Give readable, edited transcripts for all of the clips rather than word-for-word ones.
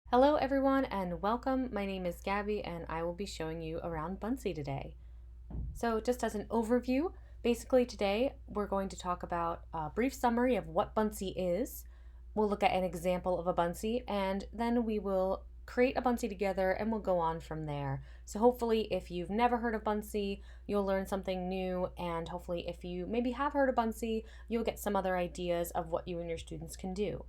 Hello everyone and welcome. My name is Gabby and I will be showing you around Buncee today. So just as an overview, basically today we're going to talk about a brief summary of what Buncee is. We'll look at an example of a Buncee and then we will create a Buncee together and we'll go on from there. So hopefully if you've never heard of Buncee, you'll learn something new, and hopefully if you maybe have heard of Buncee, you'll get some other ideas of what you and your students can do.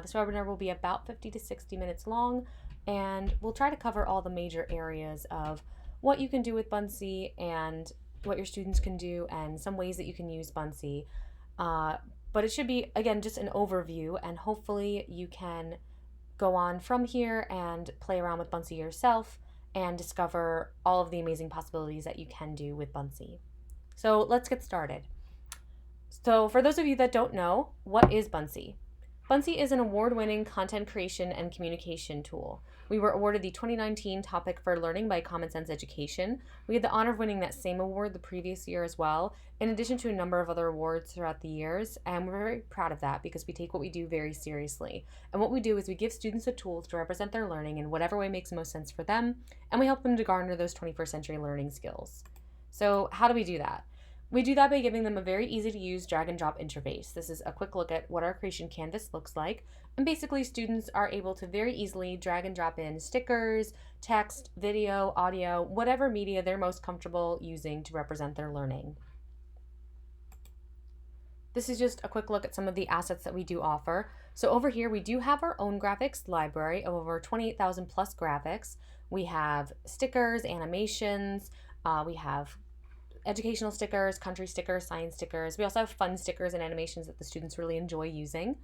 This webinar will be about 50 to 60 minutes long, and we'll try to cover all the major areas of what you can do with Buncee and what your students can do and some ways that you can use Buncee. But it should be, again, just an overview, and hopefully you can go on from here and play around with Buncee yourself and discover all of the amazing possibilities that you can do with Buncee. So let's get started. So for those of you that don't know, what is Buncee? Buncee is an award-winning content creation and communication tool. We were awarded the 2019 Topic for Learning by Common Sense Education. We had the honor of winning that same award the previous year as well, in addition to a number of other awards throughout the years, and we're very proud of that because we take what we do very seriously. And what we do is we give students the tools to represent their learning in whatever way makes most sense for them, and we help them to garner those 21st century learning skills. So how do we do that? We do that by giving them a very easy to use drag and drop interface. This is a quick look at what our creation canvas looks like. And basically students are able to very easily drag and drop in stickers, text, video, audio, whatever media they're most comfortable using to represent their learning. This is just a quick look at some of the assets that we do offer. So over here we do have our own graphics library of over 28,000 plus graphics. We have stickers, animations, we have educational stickers, country stickers, science stickers. We also have fun stickers and animations that the students really enjoy using.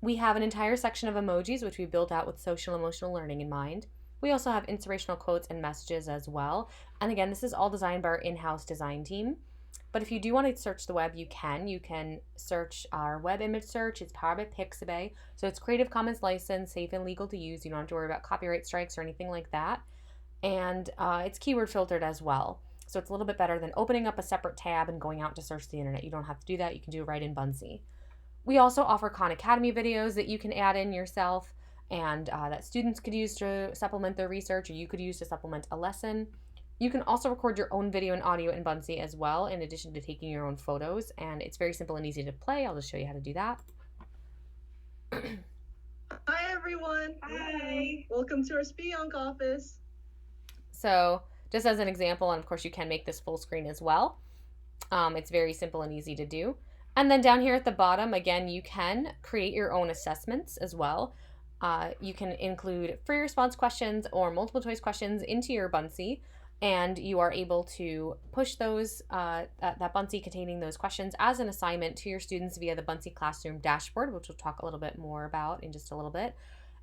We have an entire section of emojis, which we built out with social emotional learning in mind. We also have inspirational quotes and messages as well. And again, this is all designed by our in-house design team. But if you do want to search the web, you can. You can search our web image search. It's powered by Pixabay. So it's Creative Commons licensed, safe and legal to use. You don't have to worry about copyright strikes or anything like that. And it's keyword filtered as well. So it's a little bit better than opening up a separate tab and going out to search the internet. You don't have to do that. You can do it right in Buncee. We also offer Khan Academy videos that you can add in yourself and that students could use to supplement their research, or you could use to supplement a lesson. You can also record your own video and audio in Buncee as well, in addition to taking your own photos, and it's very simple and easy to play. I'll just show you how to do that. Hi everyone. Hi. Welcome to our Spionk office. So just as an example, and of course you can make this full screen as well. It's very simple and easy to do. And then down here at the bottom, again, you can create your own assessments as well. You can include free response questions or multiple choice questions into your Buncee, and you are able to push those that Buncee containing those questions as an assignment to your students via the Buncee Classroom dashboard, which we'll talk a little bit more about in just a little bit.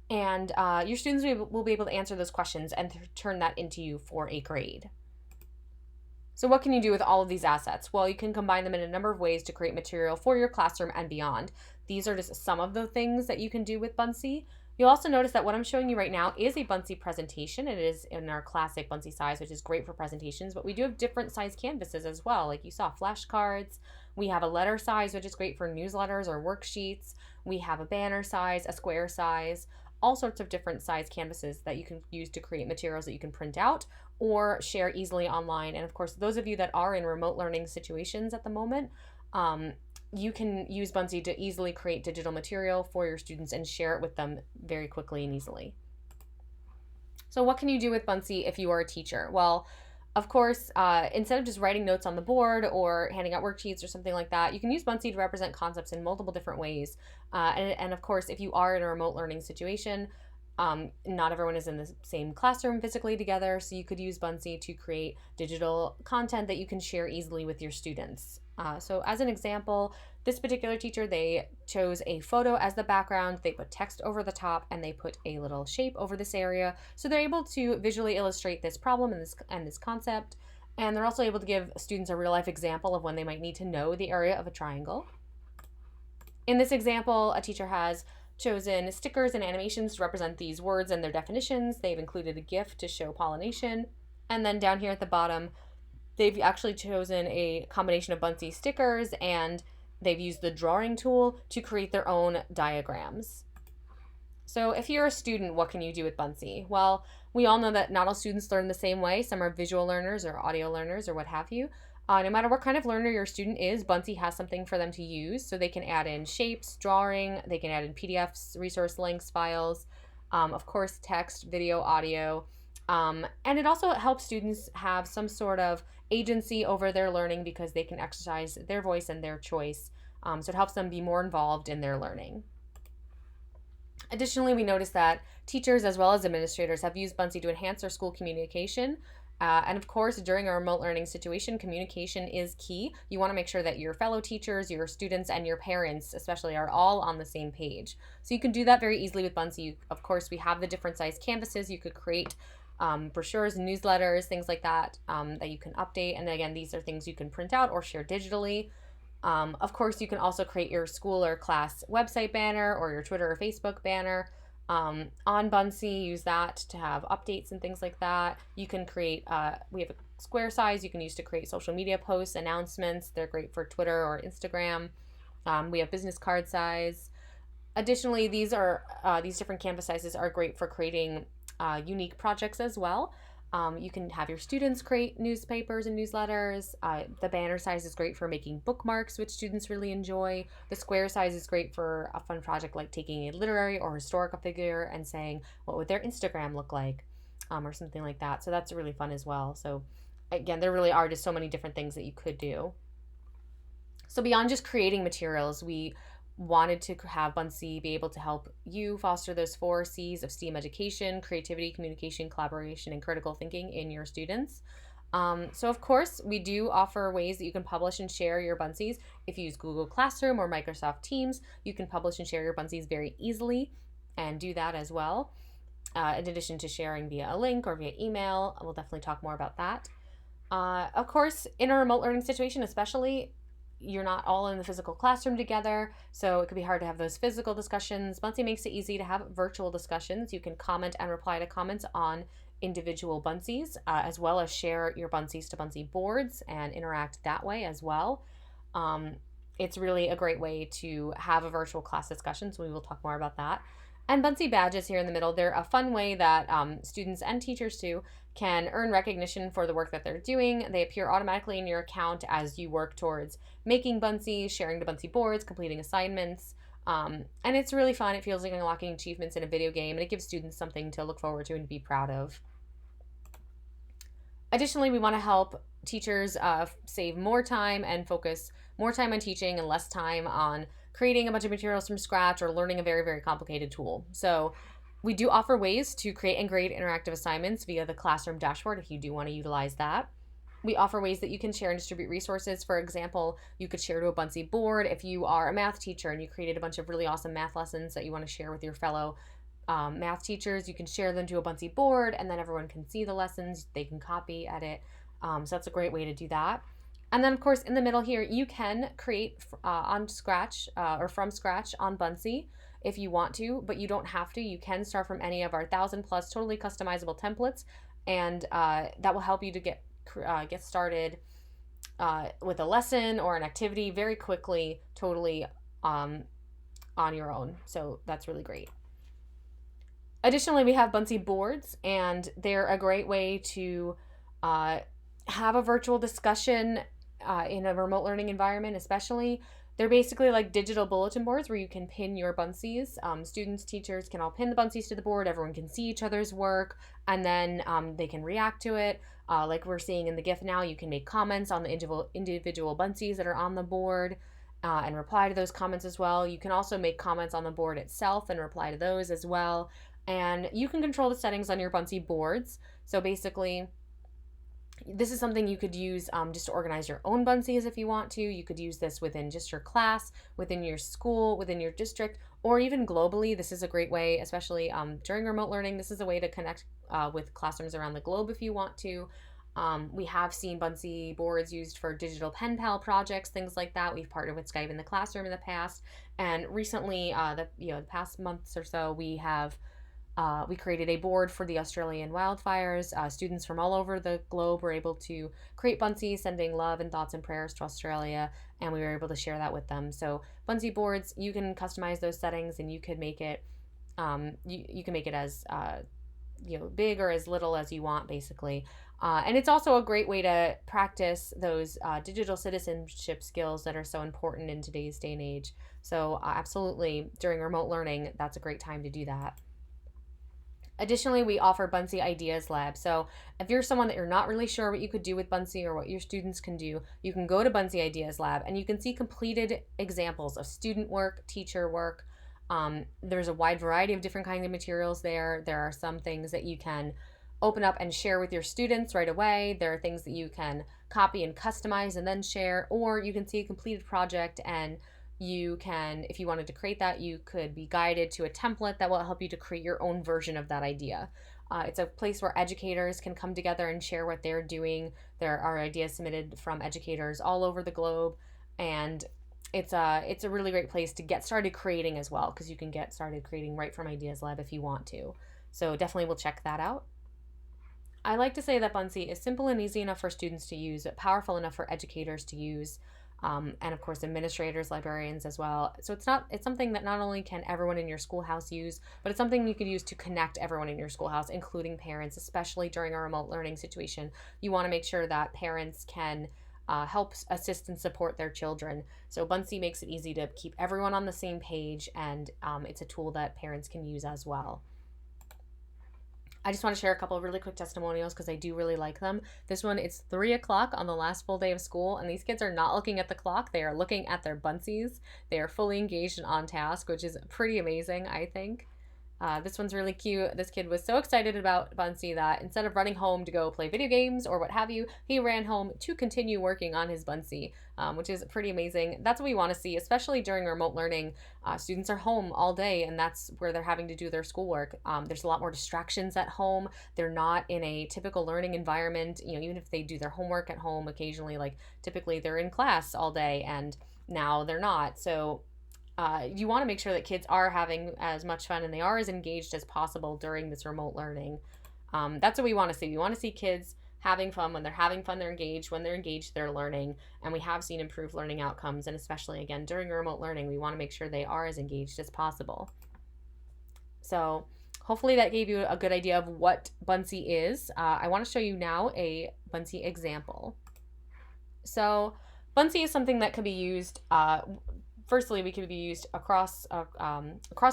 And your students will be able to answer those questions and turn that into you for a grade. So what can you do with all of these assets? Well, you can combine them in a number of ways to create material for your classroom and beyond. These are just some of the things that you can do with Buncee. You'll also notice that what I'm showing you right now is a Buncee presentation. It is in our classic Buncee size, which is great for presentations, but we do have different size canvases as well. Like you saw, flashcards. We have a letter size, which is great for newsletters or worksheets. We have a banner size, a square size, all sorts of different size canvases that you can use to create materials that you can print out or share easily online. And of course, those of you that are in remote learning situations at the moment, you can use Buncee to easily create digital material for your students and share it with them very quickly and easily. So what can you do with Buncee if you are a teacher? Well, of course, instead of just writing notes on the board or handing out worksheets or something like that, you can use Buncee to represent concepts in multiple different ways. And of course, if you are in a remote learning situation, not everyone is in the same classroom physically together, so you could use Buncee to create digital content that you can share easily with your students. So as an example, this particular teacher, they chose a photo as the background, they put text over the top, and they put a little shape over this area. So they're able to visually illustrate this problem and this concept, and they're also able to give students a real-life example of when they might need to know the area of a triangle. In this example, a teacher has chosen stickers and animations to represent these words and their definitions. They've included a GIF to show pollination. And then down here at the bottom, they've actually chosen a combination of Buncee stickers, and they've used the drawing tool to create their own diagrams. So, if you're a student, what can you do with Buncee? Well, we all know that not all students learn the same way. Some are visual learners or audio learners or what have you. No matter what kind of learner your student is, Buncee has something for them to use. So, they can add in shapes, drawing, they can add in PDFs, resource links, files, of course, text, video, audio. And it also helps students have some sort of agency over their learning because they can exercise their voice and their choice. So, it helps them be more involved in their learning. Additionally, we noticed that teachers as well as administrators have used Buncee to enhance their school communication. And of course, during a remote learning situation, communication is key. You want to make sure that your fellow teachers, your students, and your parents, especially, are all on the same page. So you can do that very easily with Buncee. Of course, we have the different size canvases. You could create brochures, newsletters, things like that that you can update. And again, these are things you can print out or share digitally. Of course, you can also create your school or class website banner or your Twitter or Facebook banner on Buncee. Use that to have updates and things like that. You can create, we have a square size you can use to create social media posts, announcements. They're great for Twitter or Instagram. We have business card size. Additionally, these different canvas sizes are great for creating unique projects as well. You can have your students create newspapers and newsletters. The banner size is great for making bookmarks, which students really enjoy. The square size is great for a fun project like taking a literary or historical figure and saying, what would their Instagram look like? Or something like that. So that's really fun as well. So, again, there really are just so many different things that you could do. So, beyond just creating materials, we wanted to have Buncee be able to help you foster those 4 C's of STEAM education: creativity, communication, collaboration, and critical thinking in your students. So, of course, we do offer ways that you can publish and share your Buncees. If you use Google Classroom or Microsoft Teams, you can publish and share your Buncees very easily and do that as well. In addition to sharing via a link or via email, we'll definitely talk more about that. Of course, in a remote learning situation, especially, you're not all in the physical classroom together, so it could be hard to have those physical discussions. Buncee makes it easy to have virtual discussions. You can comment and reply to comments on individual Buncees, as well as share your Buncees to Buncee boards and interact that way as well. It's really a great way to have a virtual class discussion, so we will talk more about that. And Buncee badges here in the middle, they're a fun way that students and teachers too can earn recognition for the work that they're doing. They appear automatically in your account as you work towards making Buncee, sharing the Buncee boards, completing assignments. And it's really fun. It feels like unlocking achievements in a video game, and it gives students something to look forward to and be proud of. Additionally, we want to help teachers save more time and focus more time on teaching and less time on creating a bunch of materials from scratch or learning a very, very complicated tool. So we do offer ways to create and grade interactive assignments via the classroom dashboard if you do want to utilize that. We offer ways that you can share and distribute resources. For example, you could share to a Buncee board if you are a math teacher and you created a bunch of really awesome math lessons that you want to share with your fellow math teachers. You can share them to a Buncee board, and then everyone can see the lessons. They can copy, edit. So that's a great way to do that. And then, of course, in the middle here, you can create on Scratch or from scratch on Buncee if you want to, but you don't have to. You can start from any of our 1,000+ totally customizable templates, and that will help you to get started with a lesson or an activity very quickly, totally on your own. So that's really great. Additionally, we have Buncee boards, and they're a great way to have a virtual discussion in a remote learning environment, especially. They're basically like digital bulletin boards where you can pin your Buncees. Students, teachers can all pin the Buncees to the board. Everyone can see each other's work, and then they can react to it. Like we're seeing in the GIF now, you can make comments on the individual Buncees that are on the board and reply to those comments as well. You can also make comments on the board itself and reply to those as well. And you can control the settings on your Buncee boards. So basically, this is something you could use just to organize your own Buncees if you want to. You could use this within just your class, within your school, within your district, or even globally. This is a great way, especially during remote learning. This is a way to connect with classrooms around the globe if you want to. We have seen Buncee boards used for digital pen pal projects, things like that. We've partnered with Skype in the Classroom in the past, and recently, the past months or so, we created a board for the Australian wildfires. Students from all over the globe were able to create Buncees, sending love and thoughts and prayers to Australia, and we were able to share that with them. So Buncee boards, you can customize those settings, and you could make it You can make it as big or as little as you want, basically. And it's also a great way to practice those digital citizenship skills that are so important in today's day and age. So, absolutely, during remote learning, that's a great time to do that. Additionally, we offer Buncee Ideas Lab. So, if you're someone that you're not really sure what you could do with Buncee or what your students can do, you can go to Buncee Ideas Lab and you can see completed examples of student work, teacher work. There's a wide variety of different kinds of materials there. There are some things that you can open up and share with your students right away. There are things that you can copy and customize and then share, or you can see a completed project and you can, if you wanted to create that, you could be guided to a template that will help you to create your own version of that idea. It's a place where educators can come together and share what they're doing. There are ideas submitted from educators all over the globe, and it's a really great place to get started creating as well, because you can get started creating right from Ideas Lab if you want to. So definitely we'll check that out. I like to say that Buncee is simple and easy enough for students to use, but powerful enough for educators to use, and of course administrators, librarians as well. So it's something that not only can everyone in your schoolhouse use, but it's something you could use to connect everyone in your schoolhouse, including parents, especially during a remote learning situation. You want to make sure that parents can help assist and support their children. So Buncee makes it easy to keep everyone on the same page, and it's a tool that parents can use as well. I just want to share a couple of really quick testimonials because I do really like them. This one, it's 3 o'clock on the last full day of school, and these kids are not looking at the clock. They are looking at their Buncees. They are fully engaged and on task, which is pretty amazing, I think. This one's really cute. This kid was so excited about Buncee that instead of running home to go play video games or what have you, he ran home to continue working on his Buncee, which is pretty amazing. That's what we want to see, especially during remote learning. Students are home all day, and that's where they're having to do their schoolwork. There's a lot more distractions at home. They're not in a typical learning environment. Even if they do their homework at home occasionally, like typically they're in class all day, and now they're not. So you want to make sure that kids are having as much fun and they are as engaged as possible during this remote learning. That's what we want to see. We want to see kids having fun. When they're having fun, they're engaged. When they're engaged, they're learning. And we have seen improved learning outcomes. And especially, again, during remote learning, we want to make sure they are as engaged as possible. So hopefully that gave you a good idea of what Buncee is. I want to show you now a Buncee example. So Buncee is something that can be used firstly, we can be used across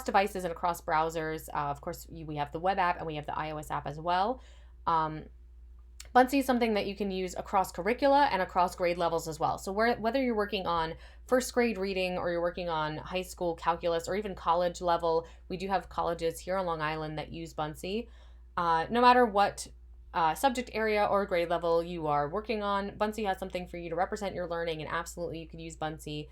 devices and across browsers. Of course, we have the web app and we have the iOS app as well. Buncee is something that you can use across curricula and across grade levels as well. So whether you're working on first grade reading or you're working on high school calculus or even college level, we do have colleges here on Long Island that use Buncee. No matter what subject area or grade level you are working on, Buncee has something for you to represent your learning, and absolutely you could use Buncee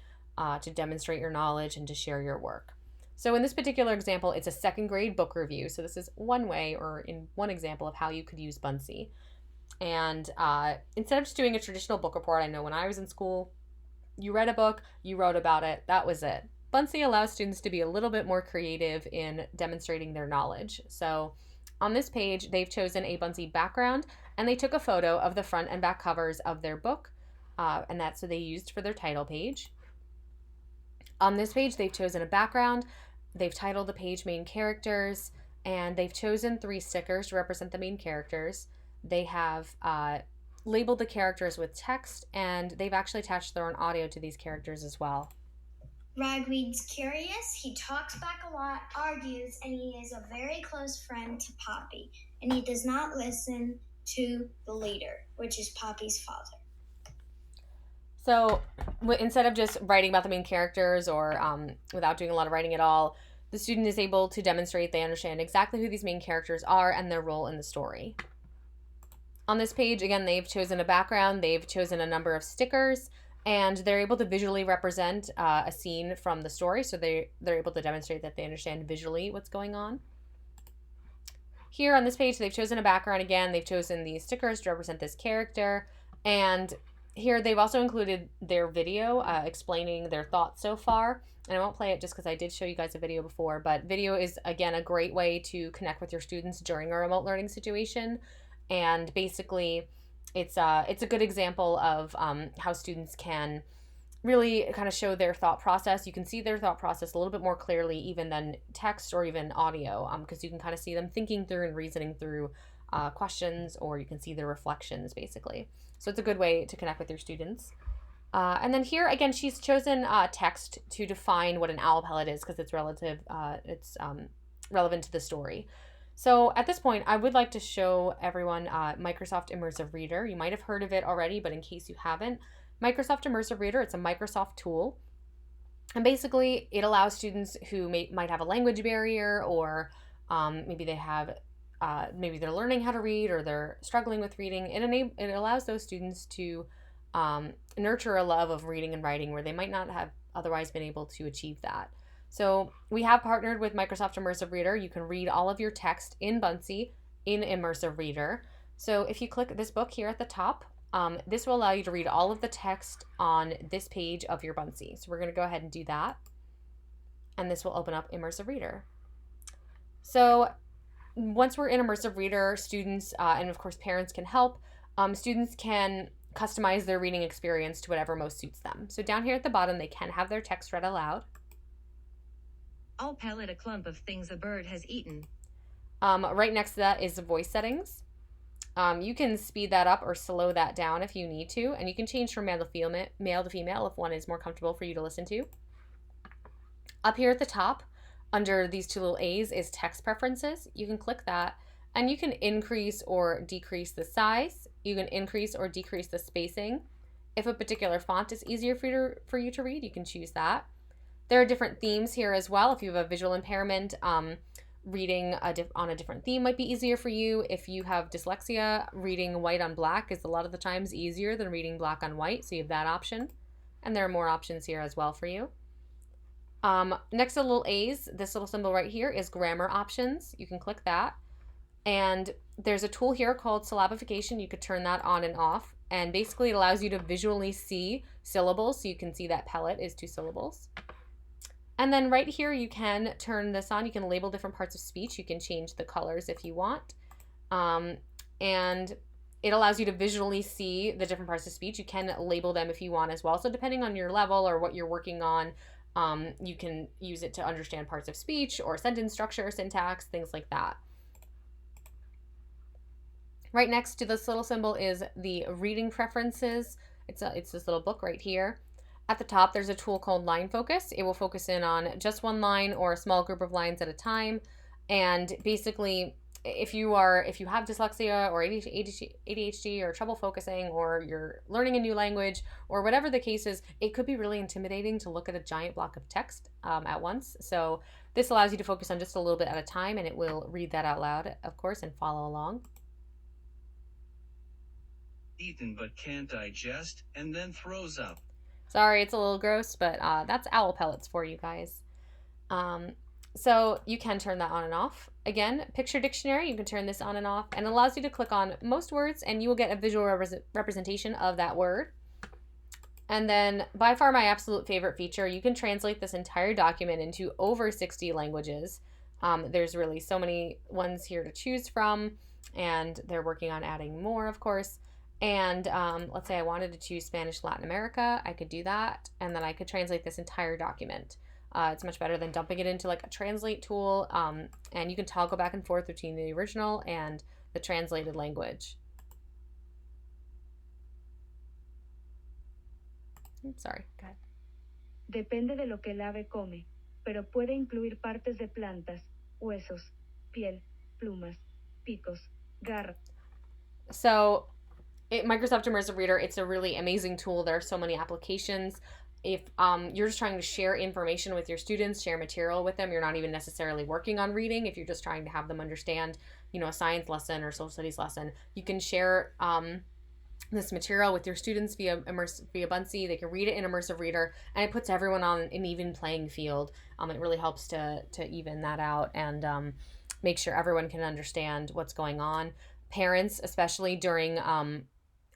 to demonstrate your knowledge and to share your work. So in this particular example, it's a second grade book review. So this is one way, or in one example, of how you could use Buncee. And instead of just doing a traditional book report, I know when I was in school, you read a book, you wrote about it, that was it. Buncee allows students to be a little bit more creative in demonstrating their knowledge. So on this page, they've chosen a Buncee background, and they took a photo of the front and back covers of their book, and that's what they used for their title page. On this page, they've chosen a background, they've titled the page Main Characters, and they've chosen 3 stickers to represent the main characters. They have labeled the characters with text, and they've actually attached their own audio to these characters as well. Ragweed's curious, he talks back a lot, argues, and he is a very close friend to Poppy, and he does not listen to the leader, which is Poppy's father. So instead of just writing about the main characters or without doing a lot of writing at all, the student is able to demonstrate they understand exactly who these main characters are and their role in the story. On this page, again, they've chosen a background, they've chosen a number of stickers, and they're able to visually represent a scene from the story, so they're able to demonstrate that they understand visually what's going on. Here on this page, they've chosen a background again, they've chosen these stickers to represent this character, and here they've also included their video explaining their thoughts so far. And I won't play it just because I did show you guys a video before, but video is, again, a great way to connect with your students during a remote learning situation. And basically, it's a good example of how students can really kind of show their thought process. You can see their thought process a little bit more clearly even than text or even audio, because you can kind of see them thinking through and reasoning through questions, or you can see their reflections basically. So it's a good way to connect with your students. And then here again, she's chosen text to define what an owl pellet is because it's relative. It's relevant to the story. So at this point, I would like to show everyone Microsoft Immersive Reader. You might have heard of it already, but in case you haven't, Microsoft Immersive Reader, it's a Microsoft tool. And basically, it allows students who might have a language barrier, or maybe they have, maybe they're learning how to read, or they're struggling with reading. It allows those students to nurture a love of reading and writing where they might not have otherwise been able to achieve that. So we have partnered with Microsoft Immersive Reader. You can read all of your text in Buncee in Immersive Reader. So if you click this book here at the top, this will allow you to read all of the text on this page of your Buncee. So we're going to go ahead and do that. And this will open up Immersive Reader. So once we're in Immersive Reader, students and of course parents can help. Students can customize their reading experience to whatever most suits them. So down here at the bottom, they can have their text read aloud. I'll pellet a clump of things a bird has eaten. Right next to that is the voice settings. You can speed that up or slow that down if you need to, and you can change from male to female if one is more comfortable for you to listen to. Up here at the top, under these two little A's, is text preferences. You can click that, and you can increase or decrease the size. You can increase or decrease the spacing. If a particular font is easier for you to read, you can choose that. There are different themes here as well. If you have a visual impairment, reading on a different theme might be easier for you. If you have dyslexia, reading white on black is a lot of the times easier than reading black on white, so you have that option. And there are more options here as well for you. Next to the little A's, this little symbol right here is grammar options. You can click that. And there's a tool here called syllabification. You could turn that on and off. And basically it allows you to visually see syllables, so you can see that pellet is 2 syllables. And then right here, you can turn this on. You can label different parts of speech. You can change the colors if you want. And it allows you to visually see the different parts of speech. You can label them if you want as well. So depending on your level or what you're working on, you can use it to understand parts of speech or sentence structure, syntax, things like that. Right next to this little symbol is the reading preferences. It's this little book right here. At the top, there's a tool called Line Focus. It will focus in on just one line or a small group of lines at a time. And basically, if you have dyslexia or ADHD or trouble focusing, or you're learning a new language, or whatever the case is, it could be really intimidating to look at a giant block of text at once. So this allows you to focus on just a little bit at a time, and it will read that out loud, of course, and follow along. Eaten but can't digest, and then throws up. Sorry, it's a little gross, but that's owl pellets for you guys. So you can turn that on and off. Again, picture dictionary, you can turn this on and off, and it allows you to click on most words, and you will get a visual representation of that word. And then, by far my absolute favorite feature, you can translate this entire document into over 60 languages. There's really so many ones here to choose from, and they're working on adding more, of course. And let's say I wanted to choose Spanish Latin America, I could do that, and then I could translate this entire document. It's much better than dumping it into like a translate tool, and you can toggle back and forth between the original and the translated language. Sorry, go ahead. Depende de lo que el ave come, pero puede incluir partes de plantas, huesos, piel, plumas, picos, garras. So Microsoft Immersive Reader, it's a really amazing tool. There are so many applications. If you're just trying to share information with your students, share material with them, you're not even necessarily working on reading. If you're just trying to have them understand, a science lesson or social studies lesson, you can share this material with your students via Buncee. They can read it in Immersive Reader, and it puts everyone on an even playing field. It really helps to even that out and make sure everyone can understand what's going on. Parents, especially during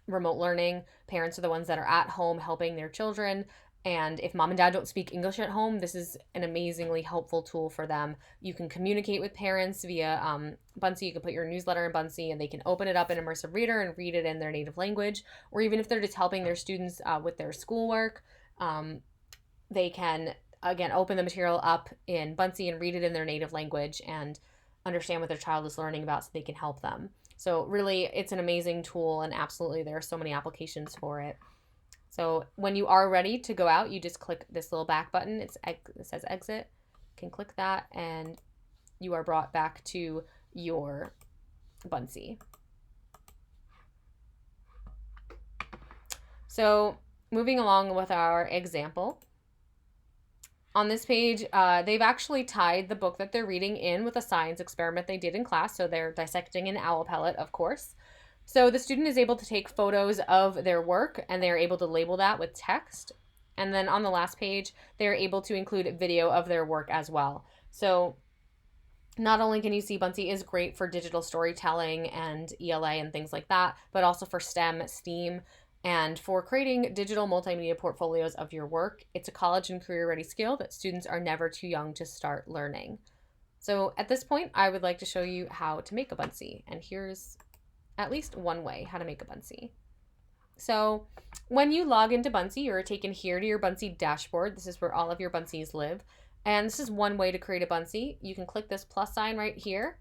remote learning, parents are the ones that are at home helping their children. And if mom and dad don't speak English at home, this is an amazingly helpful tool for them. You can communicate with parents via Buncee. You can put your newsletter in Buncee, and they can open it up in Immersive Reader and read it in their native language. Or even if they're just helping their students with their schoolwork, they can, again, open the material up in Buncee and read it in their native language and understand what their child is learning about so they can help them. So really, it's an amazing tool, and absolutely there are so many applications for it. So when you are ready to go out, you just click this little back button. It says exit. You can click that and you are brought back to your Buncee. So moving along with our example, on this page, they've actually tied the book that they're reading in with a science experiment they did in class. So they're dissecting an owl pellet, of course. So the student is able to take photos of their work and they're able to label that with text. And then on the last page, they're able to include video of their work as well. So not only can you see Buncee is great for digital storytelling and ELA and things like that, but also for STEM, STEAM, and for creating digital multimedia portfolios of your work. It's a college and career ready skill that students are never too young to start learning. So at this point, I would like to show you how to make a Buncee. And here's at least one way how to make a Buncee. So when you log into Buncee, you're taken here to your Buncee dashboard. This is where all of your Buncees live. And this is one way to create a Buncee. You can click this plus sign right here,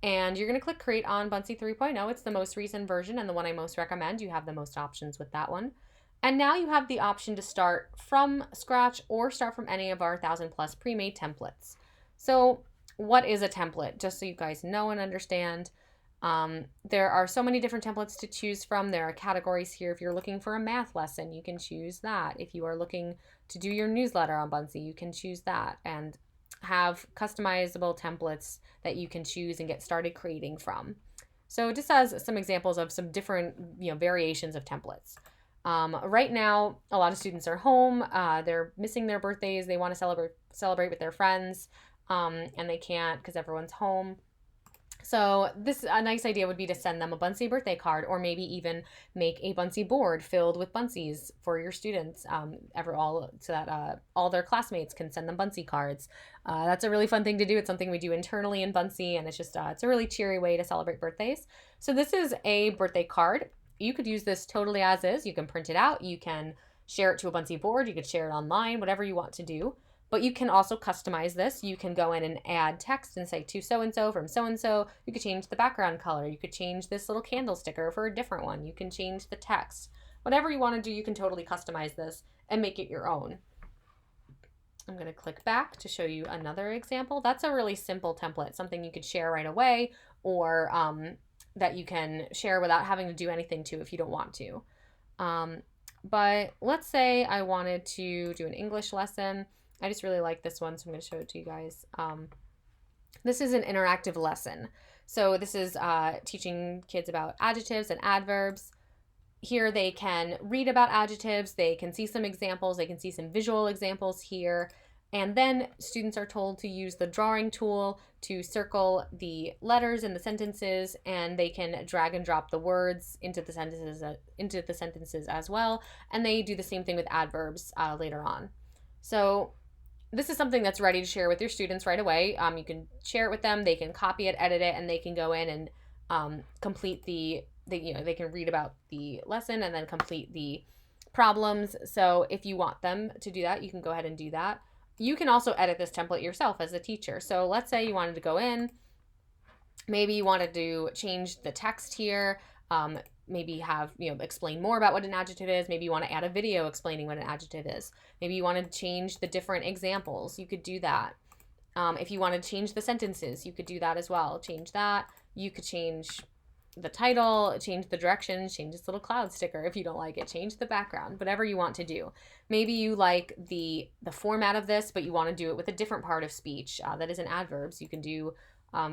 and you're going to click create on Buncee 3.0. It's the most recent version and the one I most recommend. You have the most options with that one. And now you have the option to start from scratch or start from any of our 1,000+ pre-made templates. So what is a template? Just so you guys know and understand. There are so many different templates to choose from. There are categories here. If you're looking for a math lesson, you can choose that. If you are looking to do your newsletter on Buncee, you can choose that and have customizable templates that you can choose and get started creating from. So just as some examples of some different variations of templates. Right now, a lot of students are home. They're missing their birthdays. They want to celebrate with their friends, and they can't because everyone's home. So a nice idea would be to send them a Buncee birthday card, or maybe even make a Buncee board filled with Buncees for your students, so that all their classmates can send them Buncee cards. That's a really fun thing to do. It's something we do internally in Buncee, and it's just it's a really cheery way to celebrate birthdays. So this is a birthday card. You could use this totally as is. You can print it out. You can share it to a Buncee board. You could share it online, whatever you want to do. But you can also customize this. You can go in and add text and say to so-and-so from so-and-so. You could change the background color. You could change this little candle sticker for a different one. You can change the text. Whatever you want to do, you can totally customize this and make it your own. I'm going to click back to show you another example. That's a really simple template, something you could share right away, or that you can share without having to do anything to if you don't want to. But let's say I wanted to do an English lesson. I just really like this one, so I'm going to show it to you guys. This is an interactive lesson. So this is teaching kids about adjectives and adverbs. Here they can read about adjectives, they can see some examples, they can see some visual examples here, and then students are told to use the drawing tool to circle the letters in the sentences, and they can drag and drop the words into the sentences as well, and they do the same thing with adverbs later on. So this is something that's ready to share with your students right away. You can share it with them, they can copy it, edit it, and they can go in and complete they can read about the lesson and then complete the problems. So if you want them to do that, you can go ahead and do that. You can also edit this template yourself as a teacher. So let's say you wanted to go in, maybe you wanted to change the text here, maybe have, explain more about what an adjective is. Maybe you want to add a video explaining what an adjective is. Maybe you want to change the different examples. You could do that. If you want to change the sentences, you could do that as well. Change that. You could change the title, change the directions, change this little cloud sticker if you don't like it, change the background, whatever you want to do. Maybe you like the format of this, but you want to do it with a different part of speech that isn't adverbs. You can do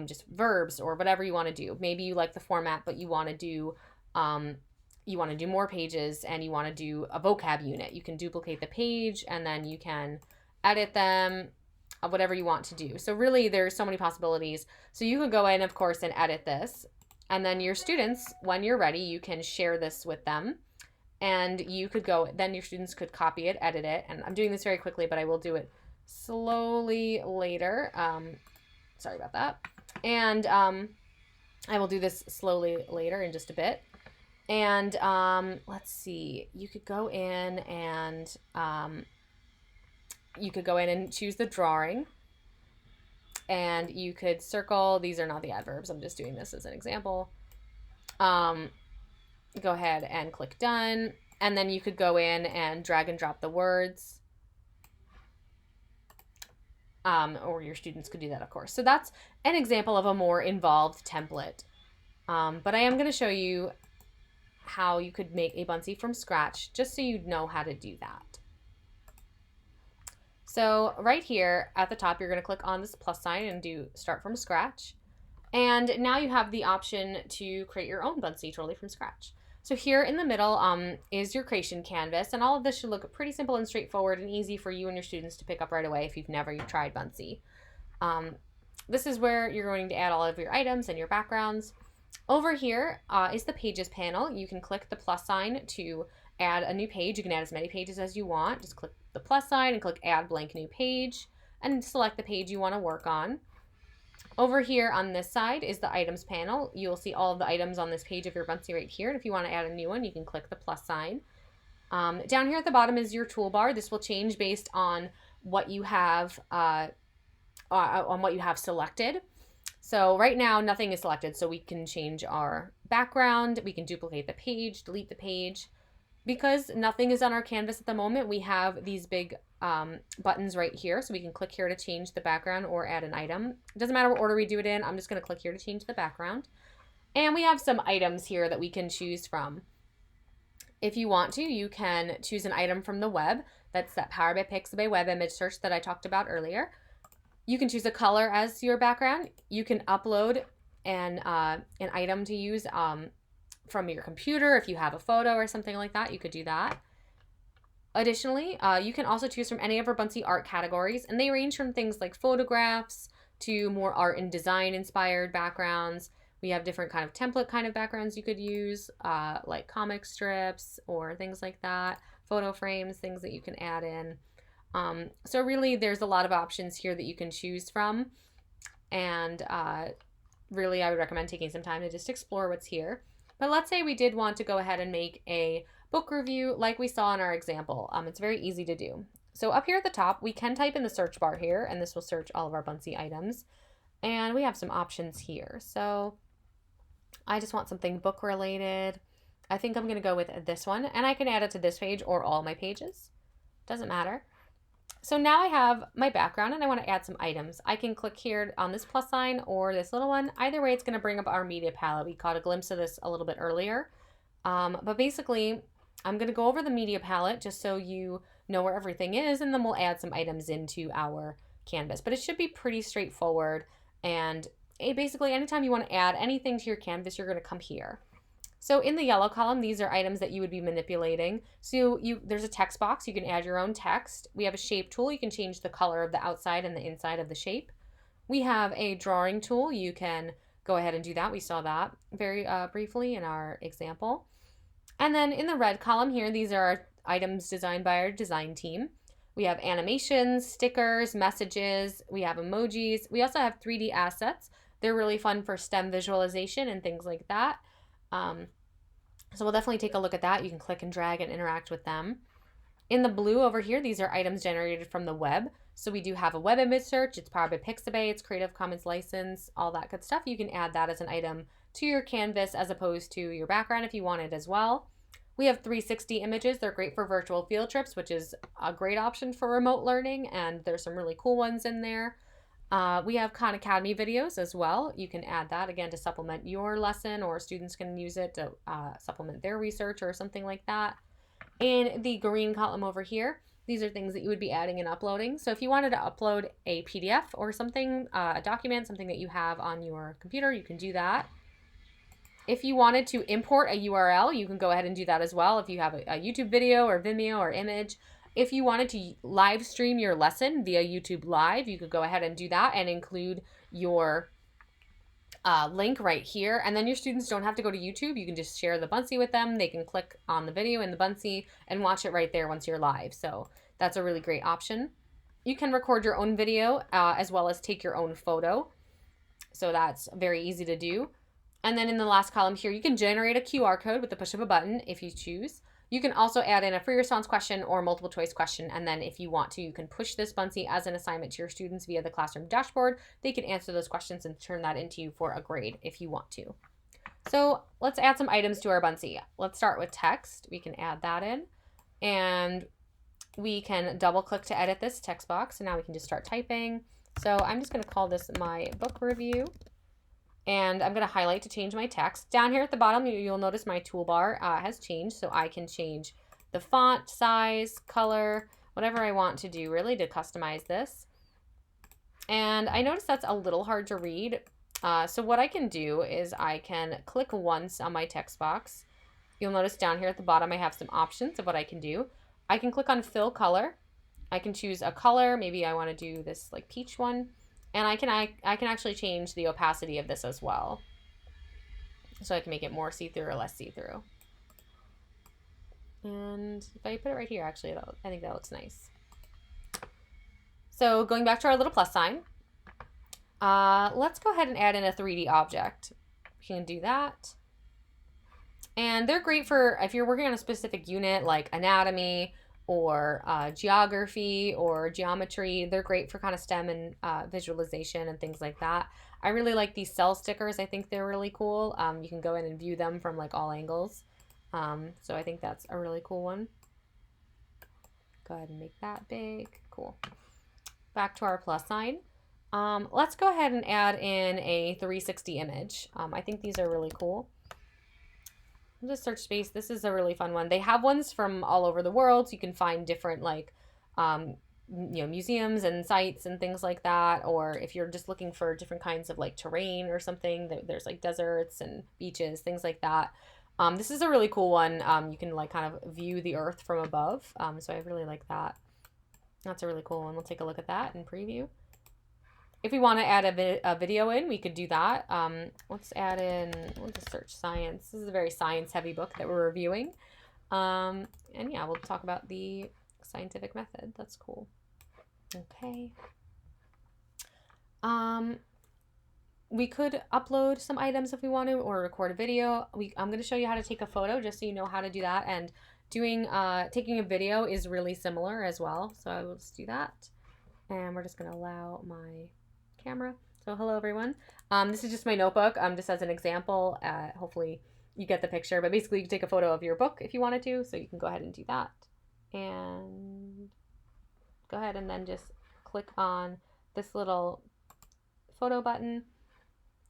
just verbs or whatever you want to do. Maybe you like the format, but you want to do more pages and you want to do a vocab unit. You can duplicate the page and then you can edit them, whatever you want to do. So really there's so many possibilities. So you could go in, of course, and edit this. And then your students, when you're ready, you can share this with them. And you could then your students could copy it, edit it. And I'm doing this very quickly, but I will do it slowly later. Sorry about that. And I will do this slowly later in just a bit. And let's see, you could go in and choose the drawing, and you could circle, these are not the adverbs, I'm just doing this as an example. Go ahead and click done, and then you could go in and drag and drop the words. Or your students could do that, of course. So that's an example of a more involved template. But I am going to show you how you could make a Buncee from scratch, just so you know how to do that. So right here at the top, you're going to click on this plus sign and do start from scratch. And now you have the option to create your own Buncee totally from scratch. So here in the middle is your creation canvas, and all of this should look pretty simple and straightforward and easy for you and your students to pick up right away if you've never tried Buncee. This is where you're going to add all of your items and your backgrounds. Over here is the pages panel. You can click the plus sign to add a new page. You can add as many pages as you want. Just click the plus sign and click add blank new page and select the page you want to work on. Over here on this side is the items panel. You'll see all of the items on this page of your Buncee right here. And if you want to add a new one, you can click the plus sign. Down here at the bottom is your toolbar. This will change based on what you have selected. So right now nothing is selected, so we can change our background, we can duplicate the page, delete the page. Because nothing is on our canvas at the moment, we have these big buttons right here, so we can click here to change the background or add an item. It doesn't matter what order we do it in, I'm just going to click here to change the background. And we have some items here that we can choose from. If you want to, you can choose an item from the web. That's that Powered by Pixabay web image search that I talked about earlier. You can choose a color as your background. You can upload an item to use from your computer. If you have a photo or something like that, you could do that. Additionally, you can also choose from any of our Buncee art categories, and they range from things like photographs to more art and design inspired backgrounds. We have different kind of template kind of backgrounds you could use, like comic strips or things like that, photo frames, things that you can add in. So really there's a lot of options here that you can choose from, and really I would recommend taking some time to just explore what's here. But let's say we did want to go ahead and make a book review like we saw in our example. It's very easy to do. So up here at the top, we can type in the search bar here, and this will search all of our Buncee items. And we have some options here. So I just want something book related. I think I'm going to go with this one, and I can add it to this page or all my pages. Doesn't matter. So now I have my background and I want to add some items. I can click here on this plus sign or this little one. Either way, it's going to bring up our media palette. We caught a glimpse of this a little bit earlier. But basically, I'm going to go over the media palette just so you know where everything is, and then we'll add some items into our canvas. But it should be pretty straightforward, and basically anytime you want to add anything to your canvas, you're going to come here. So in the yellow column, these are items that you would be manipulating. So there's a text box, you can add your own text. We have a shape tool, you can change the color of the outside and the inside of the shape. We have a drawing tool, you can go ahead and do that. We saw that very briefly in our example. And then in the red column here, these are our items designed by our design team. We have animations, stickers, messages, we have emojis. We also have 3D assets. They're really fun for STEM visualization and things like that. So we'll definitely take a look at that. You can click and drag and interact with them. In the blue over here, these are items generated from the web. So we do have a web image search. It's powered by Pixabay. It's Creative Commons license, all that good stuff. You can add that as an item to your canvas as opposed to your background if you wanted as well. We have 360 images. They're great for virtual field trips, which is a great option for remote learning, and there's some really cool ones in there. We have Khan Academy videos as well. You can add that again to supplement your lesson, or students can use it to supplement their research or something like that. In the green column over here, these are things that you would be adding and uploading. So if you wanted to upload a PDF or something, a document, something that you have on your computer, you can do that. If you wanted to import a URL, you can go ahead and do that as well. If you have a YouTube video or Vimeo or image. If you wanted to live stream your lesson via YouTube Live, you could go ahead and do that and include your link right here. And then your students don't have to go to YouTube. You can just share the Buncee with them. They can click on the video in the Buncee and watch it right there once you're live. So that's a really great option. You can record your own video as well as take your own photo. So that's very easy to do. And then in the last column here, you can generate a QR code with the push of a button if you choose. You can also add in a free response question or multiple choice question. And then if you want to, you can push this Buncee as an assignment to your students via the classroom dashboard. They can answer those questions and turn that into you for a grade if you want to. So let's add some items to our Buncee. Let's start with text. We can add that in. And we can double click to edit this text box. And now we can just start typing. So I'm just going to call this my book review. And I'm going to highlight to change my text. Down here at the bottom, you'll notice my toolbar has changed. So I can change the font, size, color, whatever I want to do really to customize this. And I notice that's a little hard to read. So what I can do is I can click once on my text box. You'll notice down here at the bottom I have some options of what I can do. I can click on fill color. I can choose a color. Maybe I want to do this like peach one. And I can actually change the opacity of this as well. So I can make it more see-through or less see-through. And if I put it right here, actually, I think that looks nice. So going back to our little plus sign, let's go ahead and add in a 3D object. You can do that. And they're great for if you're working on a specific unit like anatomy or geography or geometry. They're great for kind of STEM and visualization and things like that. I really like these cell stickers. I think they're really cool. You can go in and view them from like all angles. So I think that's a really cool one. Go ahead and make that big. Cool. Back to our plus sign. Let's go ahead and add in a 360 image. I think these are really cool. Just search space. This is a really fun one. They have ones from all over the world, so you can find different like museums and sites and things like that. Or if you're just looking for different kinds of like terrain or something, there's like deserts and beaches, things like that. This is a really cool one. You can like kind of view the earth from above. So I really like that. That's a really cool one. We'll take a look at that in preview. If we want to add a video in, we could do that. Let's add in, we'll just search science. This is a very science-heavy book that we're reviewing. And yeah, we'll talk about the scientific method. That's cool. Okay. We could upload some items if we want to, or record a video. I'm going to show you how to take a photo just so you know how to do that. And taking a video is really similar as well. So I will just do that. And we're just going to allow my camera. So hello everyone. This is just my notebook, just as an example. Hopefully you get the picture, but basically you can take a photo of your book if you wanted to, so you can go ahead and do that. And go ahead and then just click on this little photo button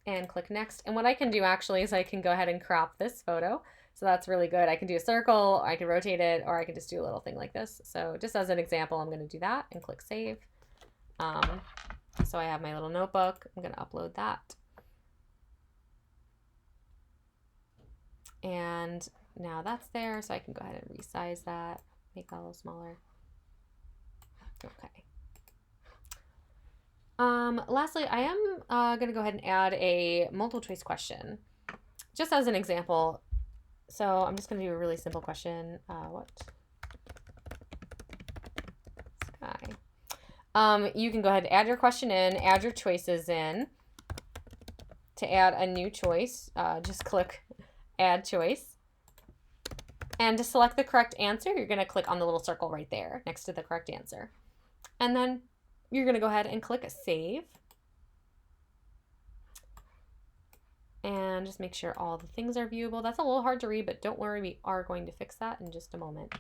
and click next. And what I can do actually is I can go ahead and crop this photo. So that's really good. I can do a circle, I can rotate it, or I can just do a little thing like this. So just as an example, I'm going to do that and click save. So I have my little notebook. I'm going to upload that. And now that's there, so I can go ahead and resize that, make that a little smaller. Okay. Lastly, I am going to go ahead and add a multiple choice question, just as an example. So I'm just going to do a really simple question. What? Sky. You can go ahead and add your question in, add your choices in. To add a new choice, just click Add Choice. And to select the correct answer, you're going to click on the little circle right there next to the correct answer. And then you're going to go ahead and click Save. And just make sure all the things are viewable. That's a little hard to read, but don't worry, we are going to fix that in just a moment.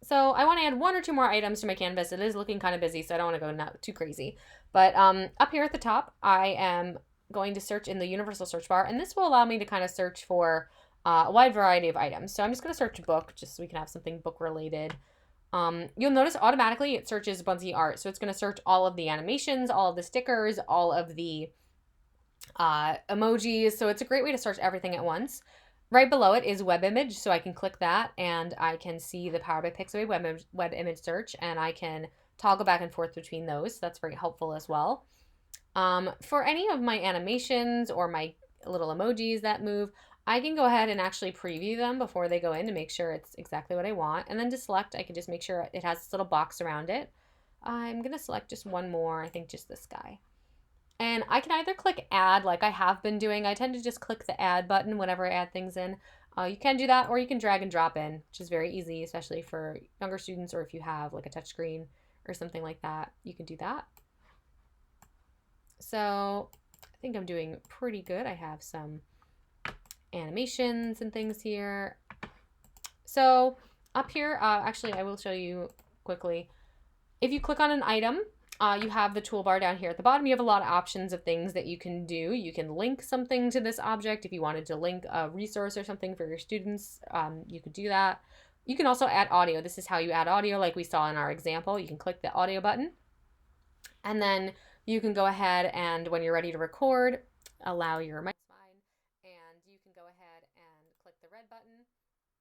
So I want to add one or two more items to my canvas. It is looking kind of busy, so I don't want to go not too crazy. But up here at the top, I am going to search in the universal search bar, and this will allow me to kind of search for a wide variety of items. So I'm just going to search book, just so we can have something book related. You'll notice automatically it searches Buncee art. So it's going to search all of the animations, all of the stickers, all of the emojis. So it's a great way to search everything at once. Right below it is web image, so I can click that and I can see the Power by Pixabay web image search, and I can toggle back and forth between those. So that's very helpful as well. For any of my animations or my little emojis that move, I can go ahead and actually preview them before they go in to make sure it's exactly what I want. And then to select, I can just make sure it has this little box around it. I'm going to select just one more, I think just this guy. And I can either click add like I have been doing. I tend to just click the add button whenever I add things in. You can do that, or you can drag and drop in, which is very easy, especially for younger students, or if you have like a touch screen or something like that, you can do that. So I think I'm doing pretty good. I have some animations and things here. So up here, actually, I will show you quickly. If you click on an item, you have the toolbar down here at the bottom. You have a lot of options of things that you can do. You can link something to this object. If you wanted to link a resource or something for your students, you could do that. You can also add audio. This is how you add audio like we saw in our example. You can click the audio button, and then you can go ahead and when you're ready to record, allow your mic fine, and you can go ahead and click the red button.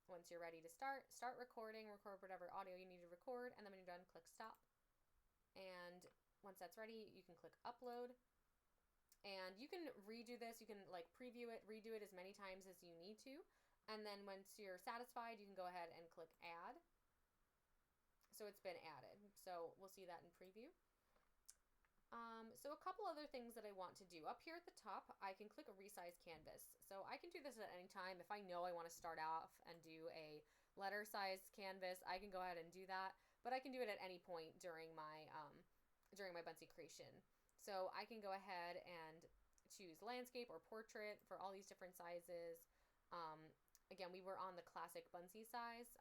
Once you're ready to start recording, record whatever audio you need to record, and then when you're done, click stop. And once that's ready, you can click upload. And you can redo this. You can like preview it, redo it as many times as you need to. And then once you're satisfied, you can go ahead and click add. So it's been added. So we'll see that in preview. So a couple other things that I want to do. Up here at the top, I can click a resize canvas. So I can do this at any time. If I know I want to start off and do a letter size canvas, I can go ahead and do that. But I can do it at any point during my Buncee creation. So I can go ahead and choose landscape or portrait for all these different sizes. Again, we were on the classic Buncee size,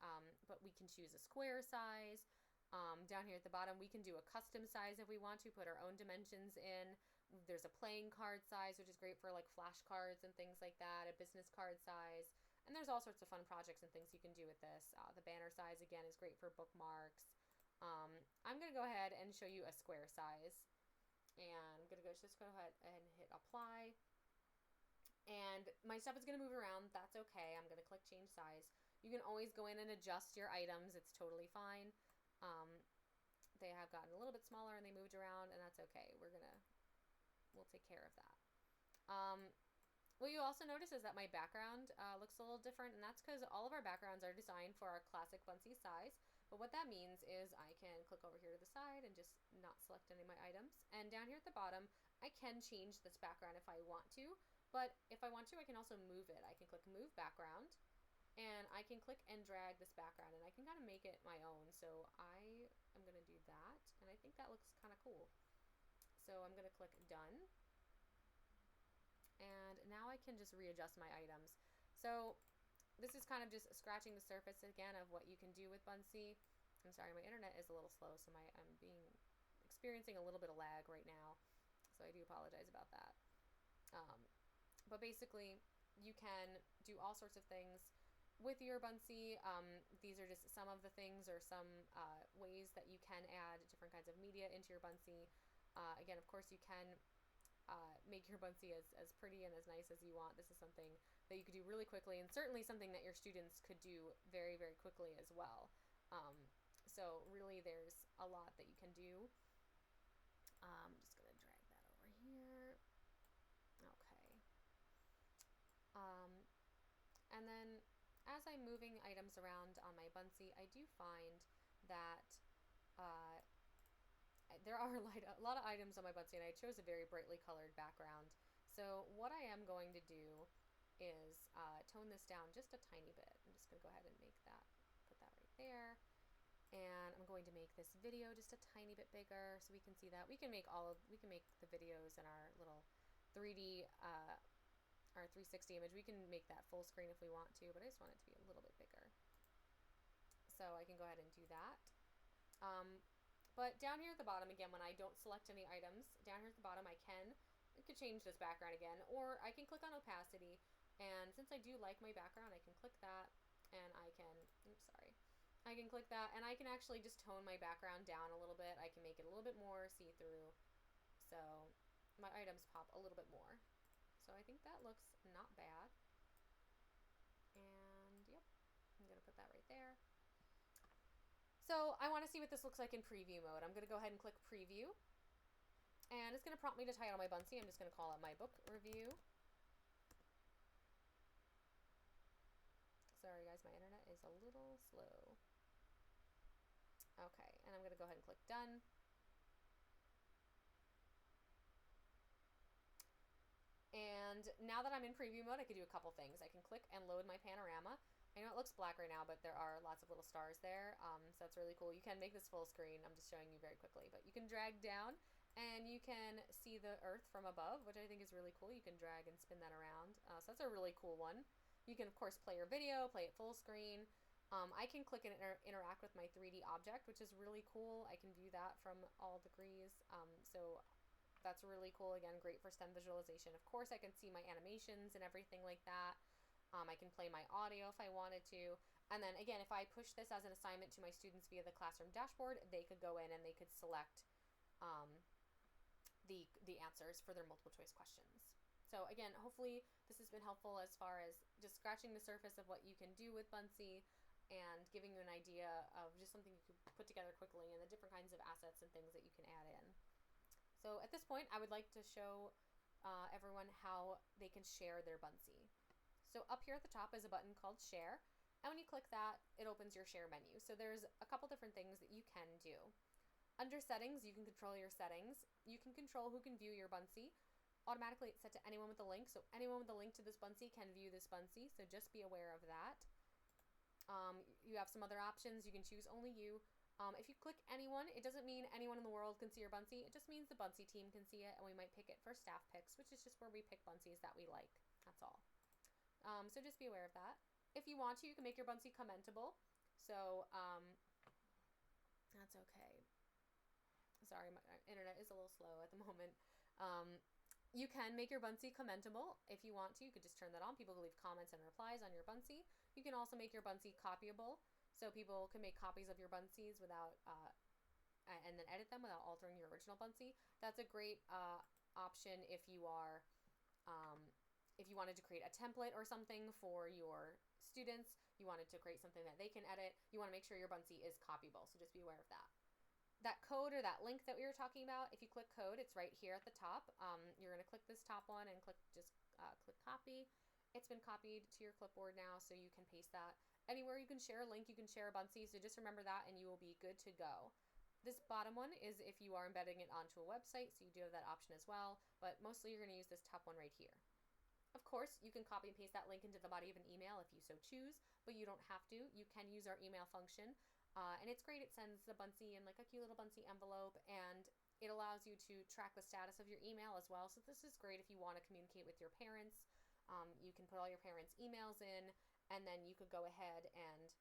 but we can choose a square size. Down here at the bottom, we can do a custom size if we want to, put our own dimensions in. There's a playing card size, which is great for like flashcards and things like that, a business card size. And there's all sorts of fun projects and things you can do with this. The banner size, again, is great for bookmarks. I'm going to go ahead and show you a square size. And I'm going to just go ahead and hit apply. And my stuff is going to move around. That's okay. I'm going to click change size. You can always go in and adjust your items. It's totally fine. They have gotten a little bit smaller and they moved around, and that's okay. We'll take care of that. What you also notice is that my background looks a little different, and that's because all of our backgrounds are designed for our classic Buncee size. But what that means is I can click over here to the side and just not select any of my items. And down here at the bottom, I can change this background if I want to. But if I want to, I can also move it. I can click move background. And I can click and drag this background, and I can kind of make it my own. So I am going to do that, and I think that looks kind of cool. So I'm going to click done. And now I can just readjust my items. So this is kind of just scratching the surface again of what you can do with Buncee. I'm sorry, my internet is a little slow, so I'm experiencing a little bit of lag right now. So I do apologize about that. But basically, you can do all sorts of things with your Buncee. These are just some of the things or some ways that you can add different kinds of media into your Buncee. Again, of course, you can make your Buncee as pretty and as nice as you want. This is something that you could do really quickly, and certainly something that your students could do very, very quickly as well. So really, there's a lot that you can do. I'm just going to drag that over here. Okay. And then as I'm moving items around on my Buncee, I do find that there are a lot of items on my Buncee, and I chose a very brightly colored background. So what I am going to do is tone this down just a tiny bit. I'm just going to go ahead and put that right there. And I'm going to make this video just a tiny bit bigger so we can see that. We can make the videos in our little 3D our 360 image. We can make that full screen if we want to, but I just want it to be a little bit bigger. So I can go ahead and do that. But down here at the bottom, again, when I don't select any items, down here at the bottom I could change this background again, or I can click on opacity, and since I do like my background, I can click that, and I can click that, and I can actually just tone my background down a little bit. I can make it a little bit more see-through, so my items pop a little bit more. So I think that looks not bad. And yep, I'm going to put that right there. So I want to see what this looks like in preview mode. I'm going to go ahead and click preview. And it's going to prompt me to title my Buncee. I'm just going to call it my book review. Sorry guys, my internet is a little slow. Okay, and I'm going to go ahead and click done. And now that I'm in preview mode, I can do a couple things. I can click and load my panorama. I know it looks black right now, but there are lots of little stars there, so that's really cool. You can make this full screen. I'm just showing you very quickly, but you can drag down and you can see the Earth from above, which I think is really cool. You can drag and spin that around, so that's a really cool one. You can, of course, play your video, play it full screen. I can click and interact with my 3D object, which is really cool. I can view that from all degrees, so that's really cool. Again, great for STEM visualization. Of course, I can see my animations and everything like that. I can play my audio if I wanted to. And then again, if I push this as an assignment to my students via the classroom dashboard, they could go in and they could select the answers for their multiple choice questions. So again, hopefully this has been helpful as far as just scratching the surface of what you can do with Buncee and giving you an idea of just something you could put together quickly and the different kinds of assets and things that you can add in. So at this point, I would like to show everyone how they can share their Buncee. So up here at the top is a button called Share, and when you click that, it opens your Share menu. So there's a couple different things that you can do. Under Settings, you can control your settings. You can control who can view your Buncee. Automatically, it's set to anyone with a link, so anyone with a link to this Buncee can view this Buncee, so just be aware of that. You have some other options. You can choose only you. If you click anyone, it doesn't mean anyone in the world can see your Buncee. It just means the Buncee team can see it, and we might pick it for staff picks, which is just where we pick Buncees that we like. That's all. So just be aware of that. If you want to, you can make your Buncee commentable. So that's okay. Sorry, my internet is a little slow at the moment. You can make your Buncee commentable if you want to. You could just turn that on. People can leave comments and replies on your Buncee. You can also make your Buncee copyable, so people can make copies of your Buncees without and then edit them without altering your original Buncee. That's a great option if you are if you wanted to create a template or something for your students, you wanted to create something that they can edit, you want to make sure your Buncee is copyable, so just be aware of that. That code or that link that we were talking about, if you click code, it's right here at the top. You're going to click this top one and click copy. It's been copied to your clipboard now, so you can paste that. Anywhere you can share a link, you can share a Buncee, so just remember that and you will be good to go. This bottom one is if you are embedding it onto a website, so you do have that option as well, but mostly you're going to use this top one right here. Of course, you can copy and paste that link into the body of an email if you so choose, but you don't have to. You can use our email function, and it's great. It sends the Buncee in like a cute little Buncee envelope, and it allows you to track the status of your email as well. So this is great if you want to communicate with your parents. You can put all your parents' emails in, and then you could go ahead and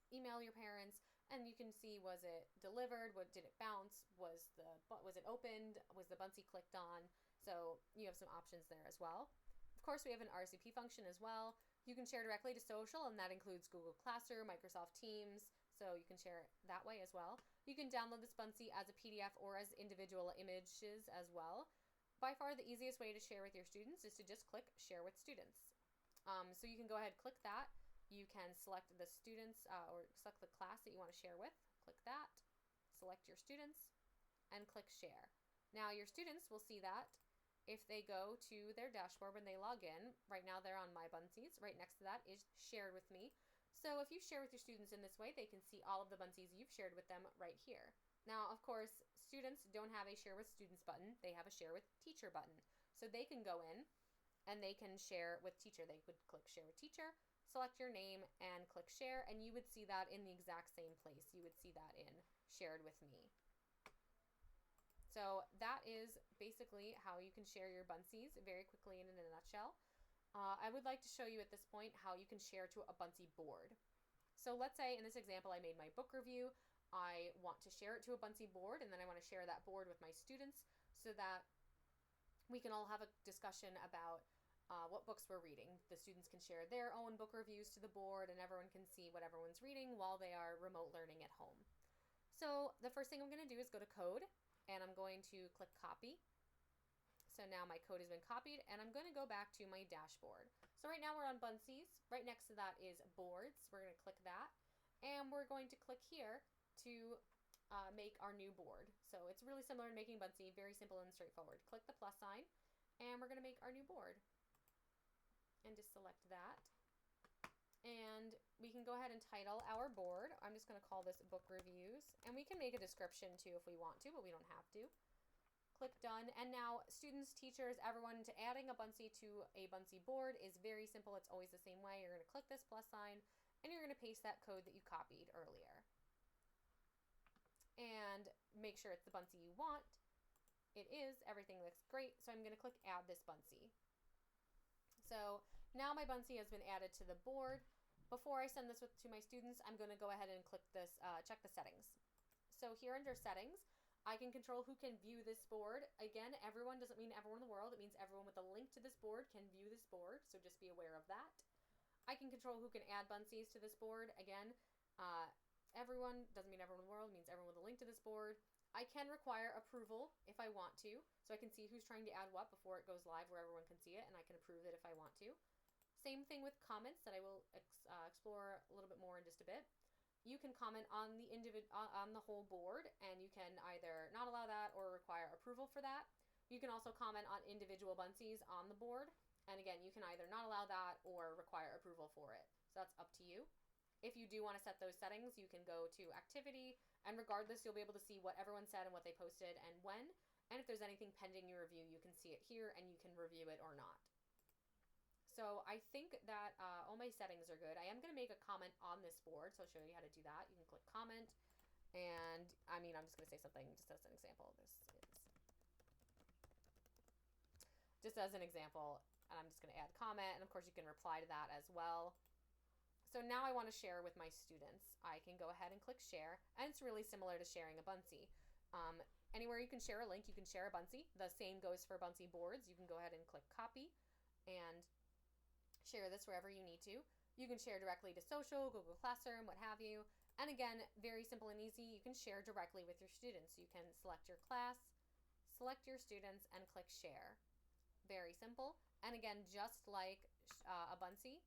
email your parents, and you can see, was it delivered, what did it bounce, was it opened, was the Buncee clicked on. So you have some options there as well. Of course, we have an RSVP function as well. You can share directly to social, and that includes Google Classroom, Microsoft Teams, so you can share it that way as well. You can download this Buncee as a PDF or as individual images as well. By far the easiest way to share with your students is to just click Share with Students. So you can go ahead and click that. You can select the students or select the class that you want to share with. Click that, select your students, and click Share. Now your students will see that if they go to their dashboard when they log in. Right now they're on My Buncees. Right next to that is Shared with Me. So if you share with your students in this way, they can see all of the Buncees you've shared with them right here. Now, of course, students don't have a Share with Students button. They have a Share with Teacher button. So they can go in and they can share with teacher. They would click Share with Teacher, select your name, and click Share, and you would see that in the exact same place. You would see that in Shared with Me. So that is basically how you can share your Buncees very quickly and in a nutshell. I would like to show you at this point how you can share to a Buncee board. So let's say in this example I made my book review. I want to share it to a Buncee board, and then I want to share that board with my students so that we can all have a discussion about what books we're reading. The students can share their own book reviews to the board, and everyone can see what everyone's reading while they are remote learning at home. So the first thing I'm going to do is go to Code, and I'm going to click Copy. So now my code has been copied, and I'm going to go back to my dashboard. So right now we're on Buncees. Right next to that is Boards. We're going to click that, and we're going to click here to make our new board. So it's really similar to making Buncee, very simple and straightforward. Click the plus sign, and we're going to make our new board. And just select that. And we can go ahead and title our board. I'm just going to call this Book Reviews. And we can make a description too if we want to, but we don't have to. Click done. And now students, teachers, everyone, to adding a Buncee to a Buncee board is very simple. It's always the same way. You're going to click this plus sign and you're going to paste that code that you copied earlier. And make sure it's the Buncee you want. It is. Everything looks great. So I'm going to click add this Buncee. So now my Buncee has been added to the board. Before I send this to my students, I'm going to go ahead and click this, check the settings. So here under settings, I can control who can view this board. Again, everyone doesn't mean everyone in the world. It means everyone with a link to this board can view this board. So just be aware of that. I can control who can add Buncees to this board. Again, everyone doesn't mean everyone in the world. It means everyone with a link to this board. I can require approval if I want to. So I can see who's trying to add what before it goes live where everyone can see it. And I can approve it if I want to. Same thing with comments that I will explore a little bit more in just a bit. You can comment on the whole board, and you can either not allow that or require approval for that. You can also comment on individual Buncees on the board, and again, you can either not allow that or require approval for it. So that's up to you. If you do want to set those settings, you can go to activity, and regardless, you'll be able to see what everyone said and what they posted and when. And if there's anything pending your review, you can see it here, and you can review it or not. So I think that all my settings are good. I am going to make a comment on this board, so I'll show you how to do that. You can click comment, and I'm just going to say something just as an example. This is just as an example, and I'm just going to add comment, and of course you can reply to that as well. So now I want to share with my students. I can go ahead and click share, and it's really similar to sharing a Buncee. Anywhere you can share a link, you can share a Buncee. The same goes for Buncee boards. You can go ahead and click copy and share this wherever you need to. You can share directly to social, Google Classroom, what have you. And again, very simple and easy. You can share directly with your students. You can select your class, select your students, and click share. Very simple. And again, just like a Buncee,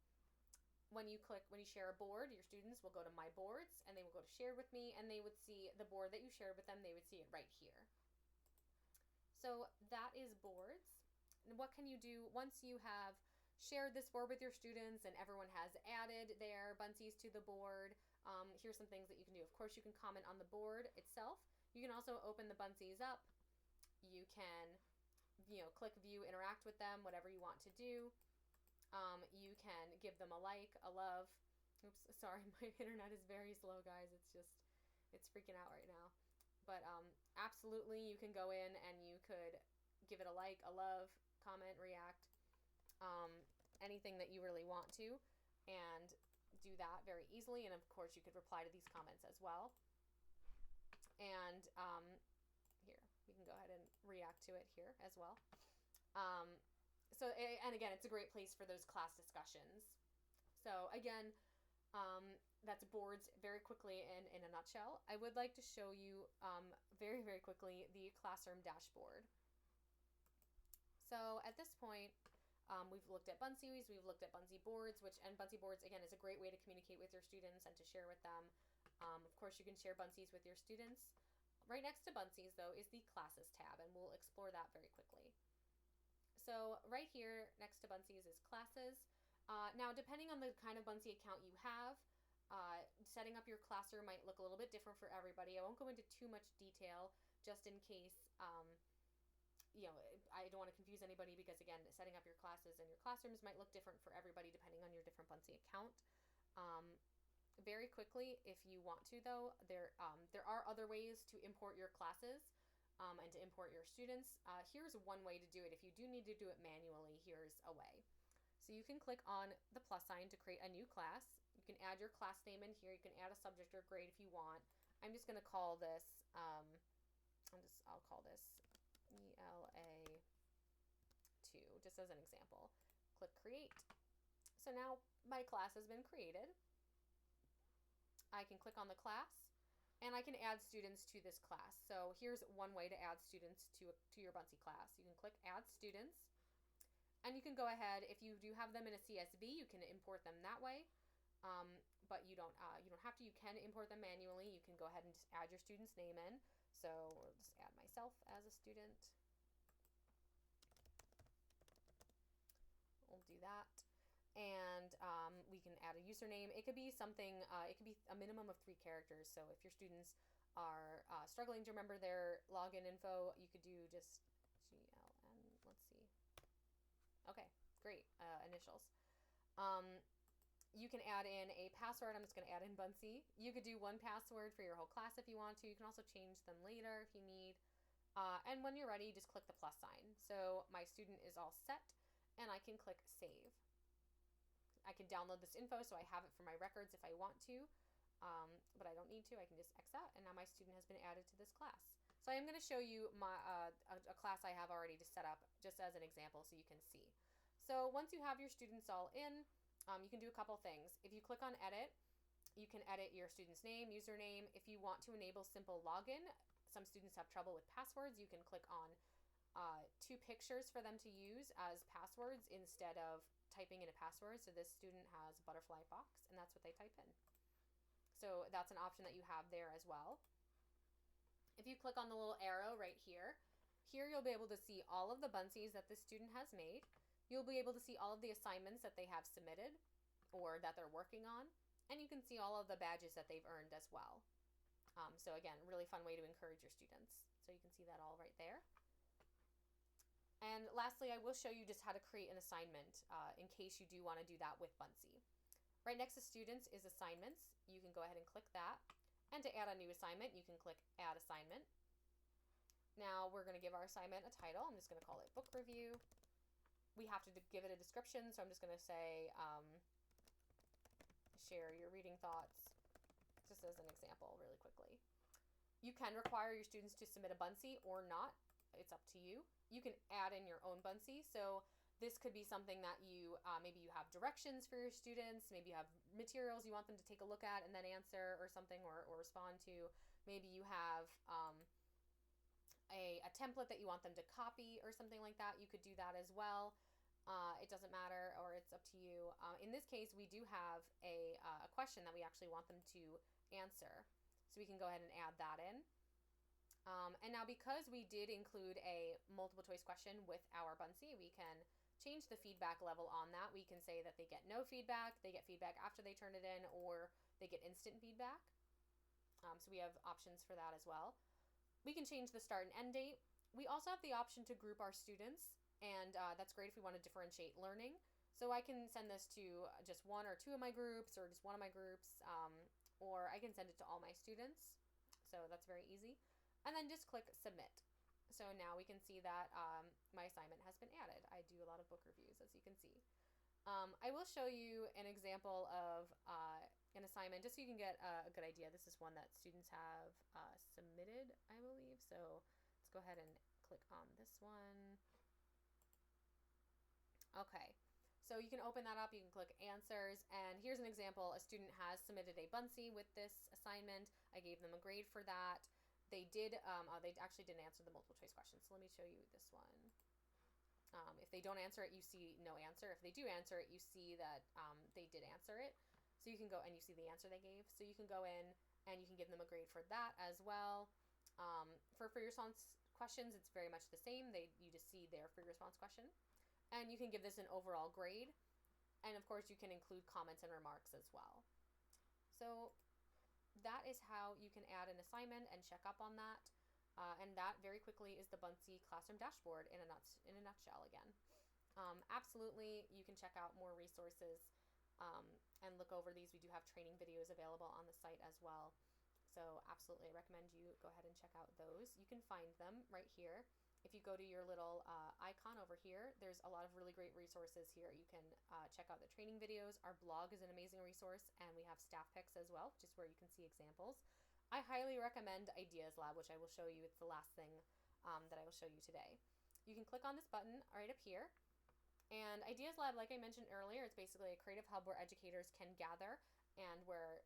when you share a board, your students will go to my boards and they will go to share with me, and they would see the board that you shared with them. They would see it right here. So that is boards. And what can you do once you have shared this board with your students and everyone has added their Buncees to the board? Here's some things that you can do. Of course, you can comment on the board itself. You can also open the Buncees up. You can, click view, interact with them, whatever you want to do. You can give them a like, a love. Oops, sorry, my internet is very slow, guys. It's freaking out right now. But absolutely, you can go in and you could give it a like, a love, comment, react. Anything that you really want to, and do that very easily. And of course you could reply to these comments as well. And here we can go ahead and react to it here as well. And again, it's a great place for those class discussions. So again, that's boards very quickly in a nutshell. I would like to show you very, very quickly the classroom dashboard. So at this point, we've looked at Buncees, we've looked at Buncee boards, and Buncee boards, again, is a great way to communicate with your students and to share with them. Of course, you can share Buncees with your students. Right next to Buncees, though, is the Classes tab, and we'll explore that very quickly. So right here, next to Buncees is Classes. Now, depending on the kind of Buncee account you have, setting up your classroom might look a little bit different for everybody. I won't go into too much detail, just in case I don't want to confuse anybody, because again, setting up your classes and your classrooms might look different for everybody depending on your different Buncee account. Very quickly, if you want to, though, there are other ways to import your classes and to import your students. Here's one way to do it. If you do need to do it manually, here's a way. So you can click on the plus sign to create a new class. You can add your class name in here. You can add a subject or grade if you want. I'm just going to call this, I'll call this ELA2, just as an example. Click create. So now my class has been created. I can click on the class and I can add students to this class. So here's one way to add students to your Buncee class. You can click add students, and you can go ahead, if you do have them in a CSV, you can import them that way. But you don't have to. You can import them manually. You can go ahead and just add your student's name in. So we'll just add myself as a student. We'll do that. And we can add a username. It could be something, it could be a minimum of 3 characters. So if your students are struggling to remember their login info, you could do just GLN. Let's see. Okay, great. Initials. You can add in a password. I'm just going to add in Buncee. You could do one password for your whole class if you want to. You can also change them later if you need. And when you're ready, just click the plus sign. So my student is all set, and I can click save. I can download this info so I have it for my records if I want to, but I don't need to. I can just X out, and now my student has been added to this class. So I am going to show you my a class I have already just set up just as an example so you can see. So once you have your students all in, you can do a couple things. If you click on edit, you can edit your student's name, username. If you want to enable simple login, some students have trouble with passwords. You can click on 2 pictures for them to use as passwords instead of typing in a password. So this student has butterfly fox, and that's what they type in. So that's an option that you have there as well. If you click on the little arrow right here, you'll be able to see all of the Buncees that the student has made. You'll be able to see all of the assignments that they have submitted or that they're working on, and you can see all of the badges that they've earned as well. So again, really fun way to encourage your students. So you can see that all right there. And lastly, I will show you just how to create an assignment in case you do want to do that with Buncee. Right next to students is assignments. You can go ahead and click that. And to add a new assignment, you can click add assignment. Now we're going to give our assignment a title. I'm just going to call it book review. We have to give it a description, so I'm just going to say share your reading thoughts, just as an example really quickly. You can require your students to submit a Buncee or not. It's up to you. You can add in your own Buncee. So this could be something that you, maybe you have directions for your students. Maybe you have materials you want them to take a look at and then answer or something or respond to. Maybe you have a template that you want them to copy or something like that. You could do that as well. It doesn't matter, or it's up to you. In this case, we do have a question that we actually want them to answer. So we can go ahead and add that in. And now because we did include a multiple choice question with our Buncee, we can change the feedback level on that. We can say that they get no feedback, they get feedback after they turn it in, or they get instant feedback. So we have options for that as well. We can change the start and end date. We also have the option to group our students, and that's great if we want to differentiate learning. So I can send this to just 1 or 2 of my groups, or just one of my groups, or I can send it to all my students. So that's very easy. And then just click submit. So now we can see that my assignment has been added. I do a lot of book reviews, as you can see. I will show you an example of an assignment just so you can get a good idea. This is one that students have submitted, I believe. So let's go ahead and click on this one. Okay, so you can open that up. You can click answers, and here's an example. A student has submitted a Buncee with this assignment. I gave them a grade for that. They did, they actually didn't answer the multiple choice questions. So let me show you this one. If they don't answer it, you see no answer. If they do answer it, you see that they did answer it. So you can go and you see the answer they gave. So you can go in and you can give them a grade for that as well. For free response questions, it's very much the same. You just see their free response question. And you can give this an overall grade. And of course, you can include comments and remarks as well. So that is how you can add an assignment and check up on that. And that very quickly is the Buncee Classroom Dashboard in a nutshell again. Absolutely, you can check out more resources and look over these. We do have training videos available on the site as well. So absolutely, I recommend you go ahead and check out those. You can find them right here. If you go to your little icon over here, there's a lot of really great resources here. You can check out the training videos. Our blog is an amazing resource, and we have staff pics as well, which is where you can see examples. I highly recommend Ideas Lab, which I will show you. It's the last thing that I will show you today. You can click on this button right up here. And Ideas Lab, like I mentioned earlier, it's basically a creative hub where educators can gather and where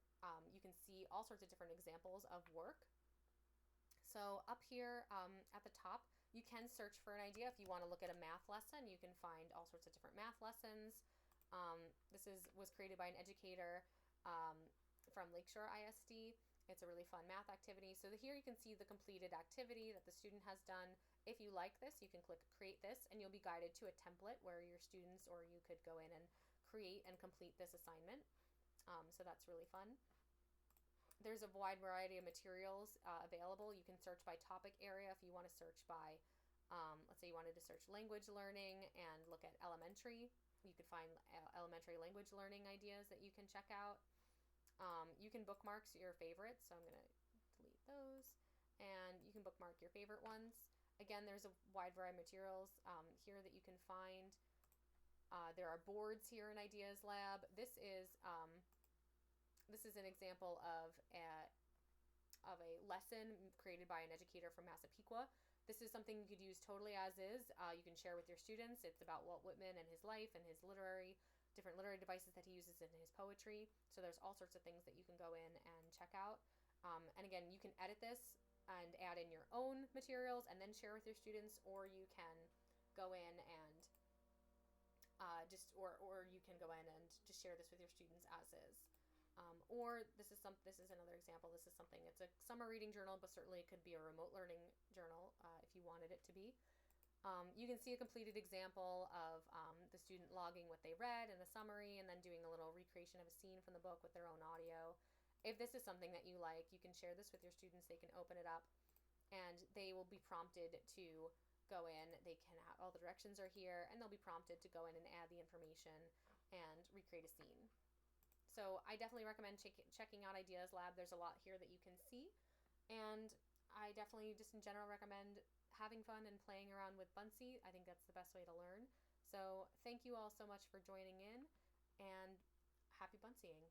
you can see all sorts of different examples of work. So up here at the top, you can search for an idea. If you want to look at a math lesson, you can find all sorts of different math lessons. This was created by an educator from Lakeshore ISD. It's a really fun math activity. So here you can see the completed activity that the student has done. If you like this, you can click create this, and you'll be guided to a template where your students or you could go in and create and complete this assignment. So that's really fun. there's a wide variety of materials available. You can search by topic area if you want to search by, let's say you wanted to search language learning and look at elementary. You could find elementary language learning ideas that you can check out. You can bookmark your favorites, so I'm going to delete those. And you can bookmark your favorite ones. Again, there's a wide variety of materials here that you can find. There are boards here in Ideas Lab. This is an example of a lesson created by an educator from Massapequa. This is something you could use totally as is. You can share with your students. It's about Walt Whitman and his life and his different literary devices that he uses in his poetry. So there's all sorts of things that you can go in and check out. And again, you can edit this and add in your own materials and then share with your students, or you can go in and or you can go in and just share this with your students as is. Or this is another example. This is something, it's a summer reading journal, but certainly it could be a remote learning journal if you wanted it to be. You can see a completed example of the student logging what they read and the summary, and then doing a little recreation of a scene from the book with their own audio. If this is something that you like, you can share this with your students. They can open it up and they will be prompted to go in. They can have, all the directions are here, and they'll be prompted to go in and add the information and recreate a scene. So I definitely recommend checking out Ideas Lab. There's a lot here that you can see, and I definitely just in general recommend having fun and playing around with Buncee. I think that's the best way to learn. So thank you all so much for joining in, and happy Bunceeing.